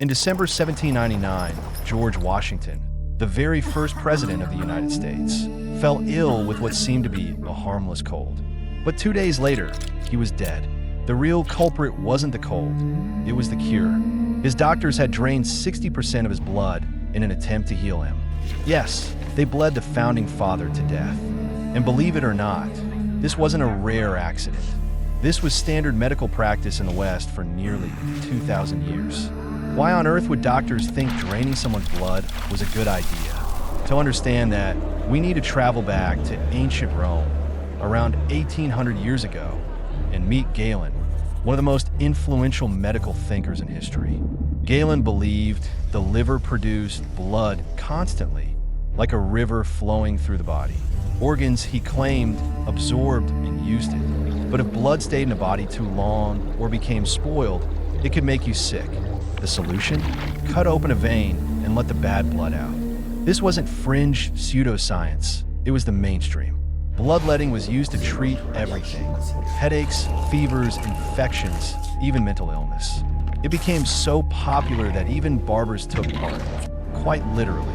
In December 1799, George Washington, the very first president of the United States, fell ill with what seemed to be a harmless cold. But 2 days later, he was dead. The real culprit wasn't the cold, it was the cure. His doctors had drained 60% of his blood in an attempt to heal him. Yes, they bled the founding father to death. And believe it or not, this wasn't a rare accident. This was standard medical practice in the West for nearly 2,000 years. Why on earth would doctors think draining someone's blood was a good idea? To understand that, we need to travel back to ancient Rome, around 1800 years ago, and meet Galen, one of the most influential medical thinkers in history. Galen believed the liver produced blood constantly, like a river flowing through the body. Organs, he claimed, absorbed and used it. But if blood stayed in the body too long or became spoiled, it could make you sick. The solution? Cut open a vein and let the bad blood out. This wasn't fringe pseudoscience, it was the mainstream. Bloodletting was used to treat everything: headaches, fevers, infections, even mental illness. It became so popular that even barbers took part, quite literally.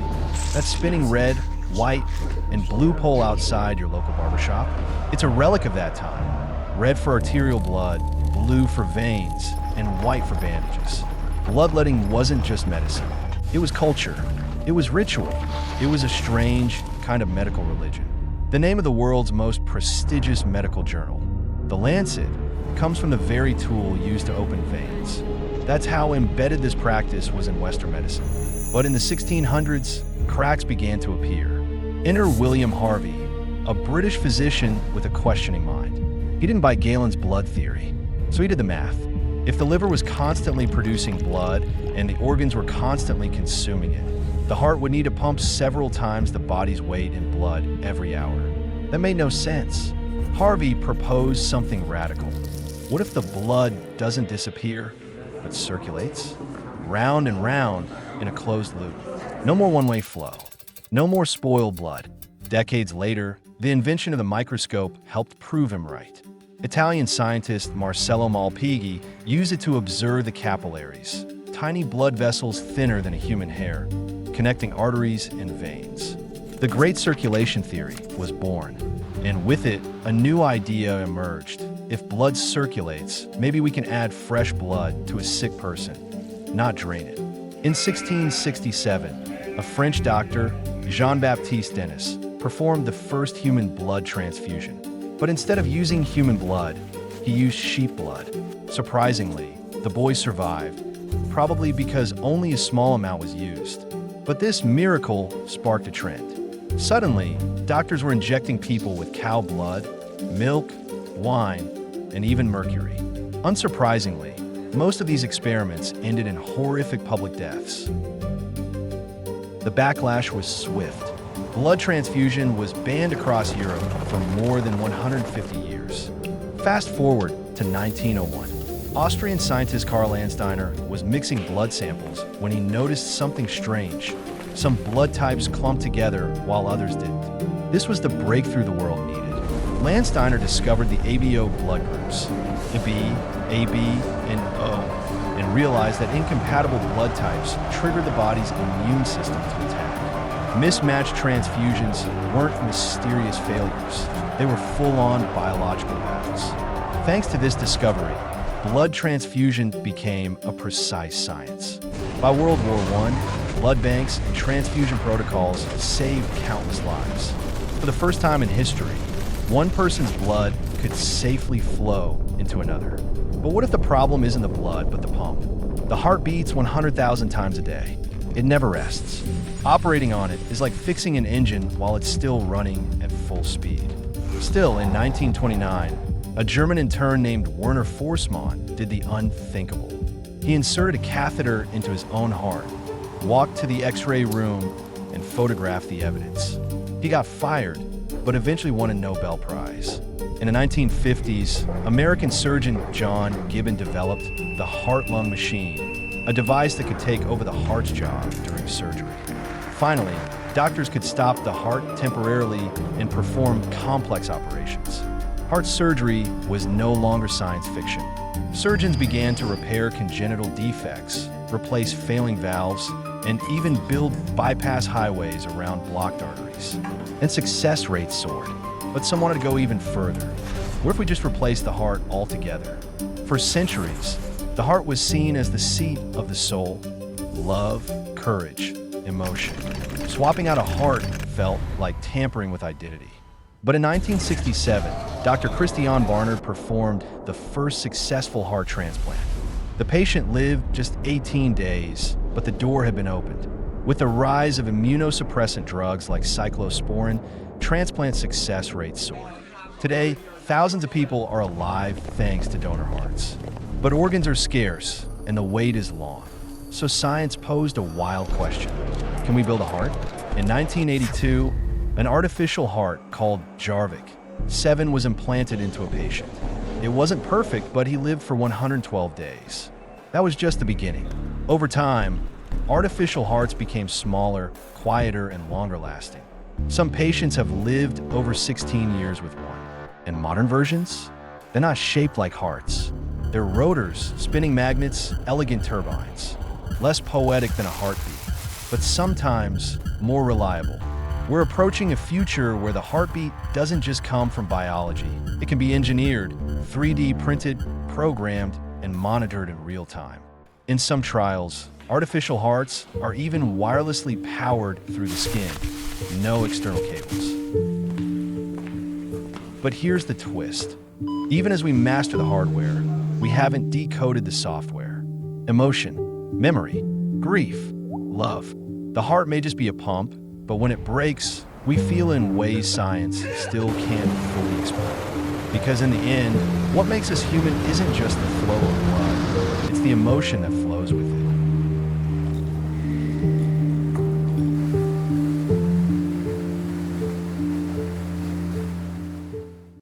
That spinning red, white, and blue pole outside your local barbershop, it's a relic of that time. Red for arterial blood, blue for veins, and white for bandages. Bloodletting wasn't just medicine. It was culture. It was ritual. It was a strange kind of medical religion. The name of the world's most prestigious medical journal, The Lancet, comes from the very tool used to open veins. That's how embedded this practice was in Western medicine. But in the 1600s, cracks began to appear. Enter William Harvey, a British physician with a questioning mind. He didn't buy Galen's blood theory, so he did the math. If the liver was constantly producing blood and the organs were constantly consuming it, the heart would need to pump several times the body's weight in blood every hour. That made no sense. Harvey proposed something radical. What if the blood doesn't disappear, but circulates? Round and round in a closed loop. No more one-way flow. No more spoiled blood. Decades later, the invention of the microscope helped prove him right. Italian scientist Marcello Malpighi used it to observe the capillaries, tiny blood vessels thinner than a human hair, connecting arteries and veins. The Great Circulation Theory was born, and with it, a new idea emerged. If blood circulates, maybe we can add fresh blood to a sick person, not drain it. In 1667, a French doctor, Jean-Baptiste Denis, performed the first human blood transfusion. But instead of using human blood, he used sheep blood. Surprisingly, the boy survived, probably because only a small amount was used. But this miracle sparked a trend. Suddenly, doctors were injecting people with cow blood, milk, wine, and even mercury. Unsurprisingly, most of these experiments ended in horrific public deaths. The backlash was swift. Blood transfusion was banned across Europe for more than 150 years. Fast forward to 1901. Austrian scientist Karl Landsteiner was mixing blood samples when he noticed something strange. Some blood types clumped together while others didn't. This was the breakthrough the world needed. Landsteiner discovered the ABO blood groups, the B, AB, and O, and realized that incompatible blood types triggered the body's immune system to attack. Mismatched transfusions weren't mysterious failures. They were full-on biological battles. Thanks to this discovery, blood transfusion became a precise science. By World War I, blood banks and transfusion protocols saved countless lives. For the first time in history, one person's blood could safely flow into another. But what if the problem isn't the blood, but the pump? The heart beats 100,000 times a day. It never rests. Operating on it is like fixing an engine while it's still running at full speed. Still, in 1929, a German intern named Werner Forssmann did the unthinkable. He inserted a catheter into his own heart, walked to the X-ray room, and photographed the evidence. He got fired, but eventually won a Nobel Prize. In the 1950s, American surgeon John Gibbon developed the heart-lung machine, a device that could take over the heart's job during surgery. Finally, doctors could stop the heart temporarily and perform complex operations. Heart surgery was no longer science fiction. Surgeons began to repair congenital defects, replace failing valves, and even build bypass highways around blocked arteries. And success rates soared. But some wanted to go even further. What if we just replaced the heart altogether? For centuries, the heart was seen as the seat of the soul, love, courage, emotion. Swapping out a heart felt like tampering with identity. But in 1967, Dr. Christiane Barnard performed the first successful heart transplant. The patient lived just 18 days, but the door had been opened. With the rise of immunosuppressant drugs like cyclosporin, transplant success rates soared. Today, thousands of people are alive thanks to donor hearts. But organs are scarce, and the wait is long. So science posed a wild question. Can we build a heart? In 1982, an artificial heart called Jarvik 7 was implanted into a patient. It wasn't perfect, but he lived for 112 days. That was just the beginning. Over time, artificial hearts became smaller, quieter, and longer lasting. Some patients have lived over 16 years with one. And modern versions? They're not shaped like hearts. They're rotors, spinning magnets, elegant turbines. Less poetic than a heartbeat, but sometimes more reliable. We're approaching a future where the heartbeat doesn't just come from biology. It can be engineered, 3D printed, programmed, and monitored in real time. In some trials, artificial hearts are even wirelessly powered through the skin. No external cables. But here's the twist. Even as we master the hardware, we haven't decoded the software. Emotion, memory, grief, love. The heart may just be a pump, but when it breaks, we feel in ways science still can't fully explain. Because in the end, what makes us human isn't just the flow of blood, it's the emotion that